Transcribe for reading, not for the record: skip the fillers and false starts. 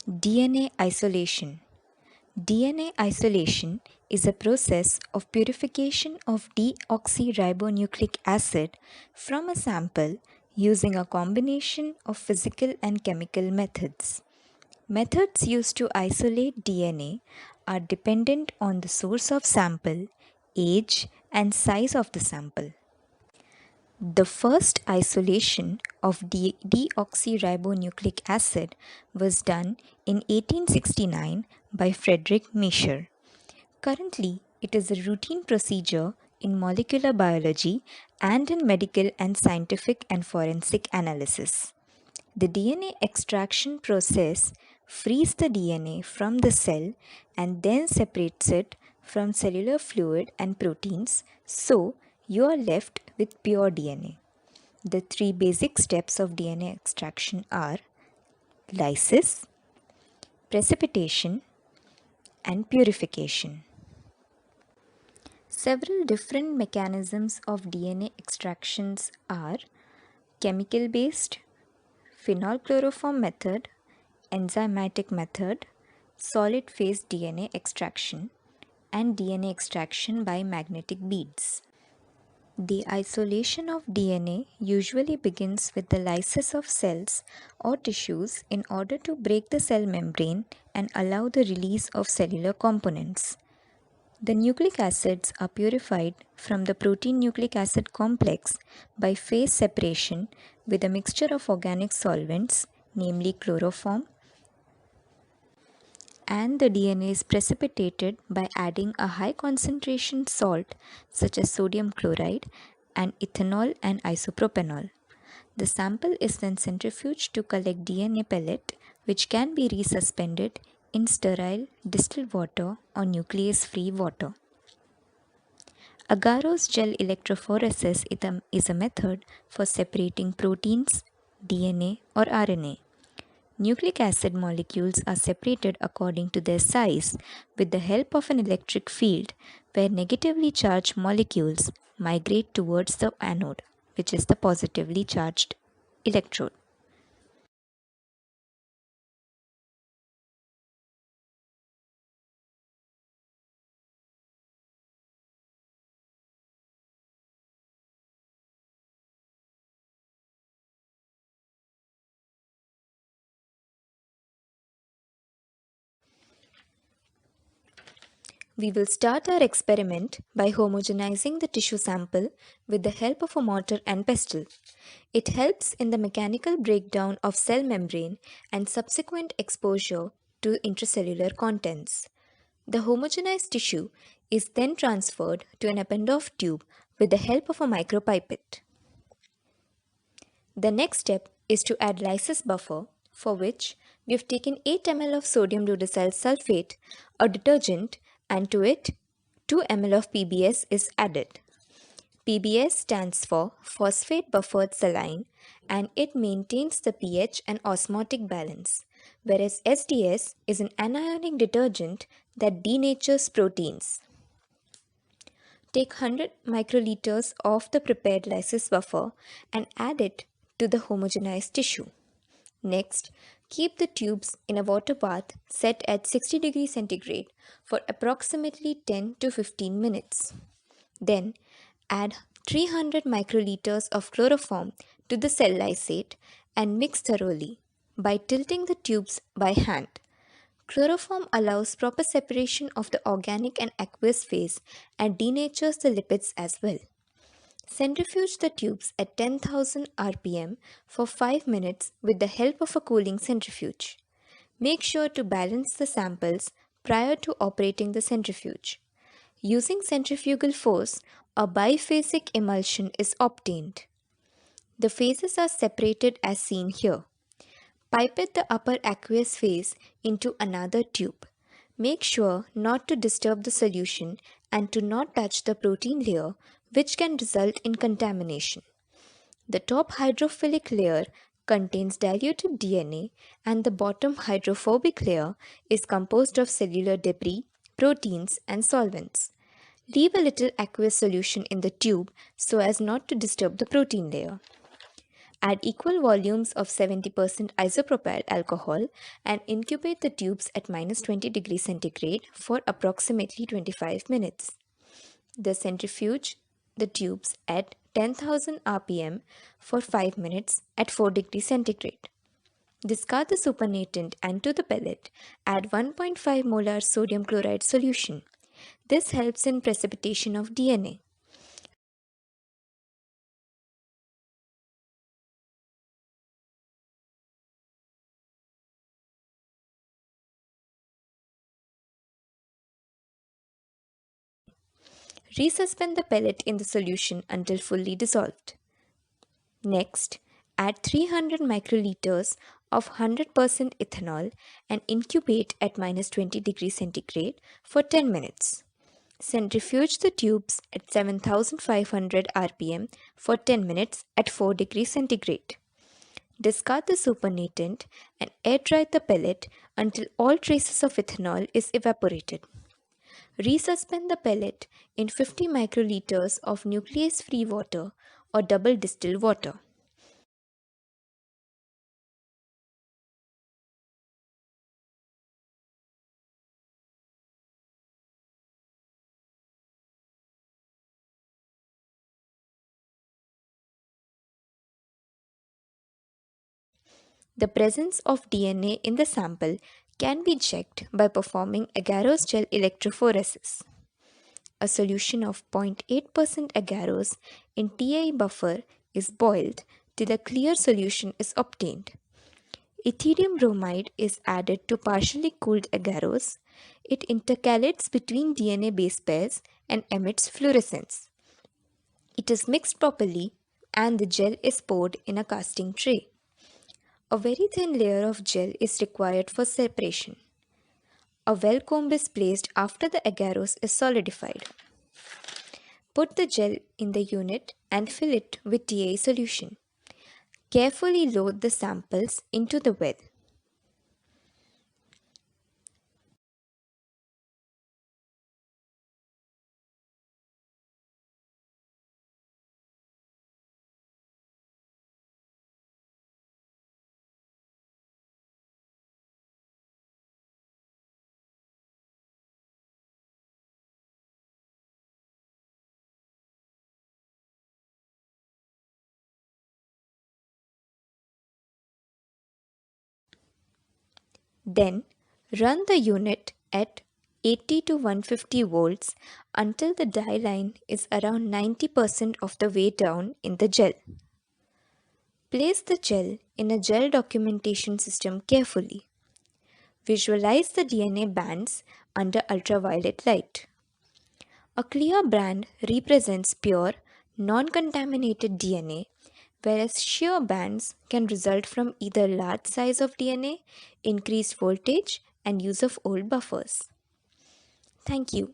DNA isolation. DNA isolation is a process of purification of deoxyribonucleic acid from a sample using a combination of physical and chemical methods. Methods used to isolate DNA are dependent on the source of sample, age, and size of the sample. The first isolation of deoxyribonucleic acid was done in 1869 by Frederick Miescher. Currently, it is a routine procedure in molecular biology and in medical and scientific and forensic analysis. The DNA extraction process frees the DNA from the cell and then separates it from cellular fluid and proteins, so you are left with pure DNA. The three basic steps of DNA extraction are lysis, precipitation, and purification. Several different mechanisms of DNA extractions are chemical based, phenol chloroform method, enzymatic method, solid phase DNA extraction, and DNA extraction by magnetic beads. The isolation of DNA usually begins with the lysis of cells or tissues in order to break the cell membrane and allow the release of cellular components. The nucleic acids are purified from the protein nucleic acid complex by phase separation with a mixture of organic solvents, namely chloroform, and the DNA is precipitated by adding a high concentration salt such as sodium chloride and ethanol and isopropanol. The sample is then centrifuged to collect DNA pellet, which can be resuspended in sterile distilled water or nuclease-free water. Agarose gel electrophoresis is a method for separating proteins, DNA, or RNA. Nucleic acid molecules are separated according to their size with the help of an electric field where negatively charged molecules migrate towards the anode, which is the positively charged electrode. We will start our experiment by homogenizing the tissue sample with the help of a mortar and pestle. It helps in the mechanical breakdown of cell membrane and subsequent exposure to intracellular contents. The homogenized tissue is then transferred to an Eppendorf tube with the help of a micropipette. The next step is to add lysis buffer, for which we have taken 8 ml of sodium rudocyl sulfate, a detergent, and to it 2 ml of PBS is added. PBS stands for phosphate buffered saline and it maintains the pH and osmotic balance, whereas SDS is an anionic detergent that denatures proteins. Take 100 microliters of the prepared lysis buffer and add it to the homogenized tissue. Next, keep the tubes in a water bath set at 60 degrees centigrade for approximately 10 to 15 minutes. Then, add 300 microliters of chloroform to the cell lysate and mix thoroughly by tilting the tubes by hand. Chloroform allows proper separation of the organic and aqueous phase and denatures the lipids as well. Centrifuge the tubes at 10,000 rpm for 5 minutes with the help of a cooling centrifuge. Make sure to balance the samples prior to operating the centrifuge. Using centrifugal force, a biphasic emulsion is obtained. The phases are separated as seen here. Pipette the upper aqueous phase into another tube. Make sure not to disturb the solution and to not touch the protein layer, which can result in contamination. The top hydrophilic layer contains diluted DNA and the bottom hydrophobic layer is composed of cellular debris, proteins, and solvents. Leave a little aqueous solution in the tube so as not to disturb the protein layer. Add equal volumes of 70% isopropyl alcohol and incubate the tubes at -20 degrees centigrade for approximately 25 minutes. The centrifuge the tubes at 10,000 rpm for 5 minutes at 4 degrees centigrade. Discard the supernatant and to the pellet, add 1.5 molar sodium chloride solution. This helps in precipitation of DNA. Resuspend the pellet in the solution until fully dissolved. Next, add 300 microliters of 100% ethanol and incubate at -20 degrees centigrade for 10 minutes. Centrifuge the tubes at 7500 rpm for 10 minutes at 4 degrees centigrade. Discard the supernatant and air dry the pellet until all traces of ethanol is evaporated. Resuspend the pellet in 50 microliters of nuclease-free water or double distilled water. The presence of DNA in the sample can be checked by performing agarose gel electrophoresis. A solution of 0.8% agarose in TI buffer is boiled till a clear solution is obtained. Ethidium bromide is added to partially cooled agarose. It intercalates between DNA base pairs and emits fluorescence. It is mixed properly and the gel is poured in a casting tray. A very thin layer of gel is required for separation. A well comb is placed after the agarose is solidified. Put the gel in the unit and fill it with TA solution. Carefully load the samples into the well. Then run the unit at 80 to 150 volts until the dye line is around 90% of the way down in the gel. Place the gel in a gel documentation system carefully. Visualize the DNA bands under ultraviolet light. A clear band represents pure, non-contaminated DNA, whereas shear bands can result from either large size of DNA, increased voltage, and use of old buffers. Thank you.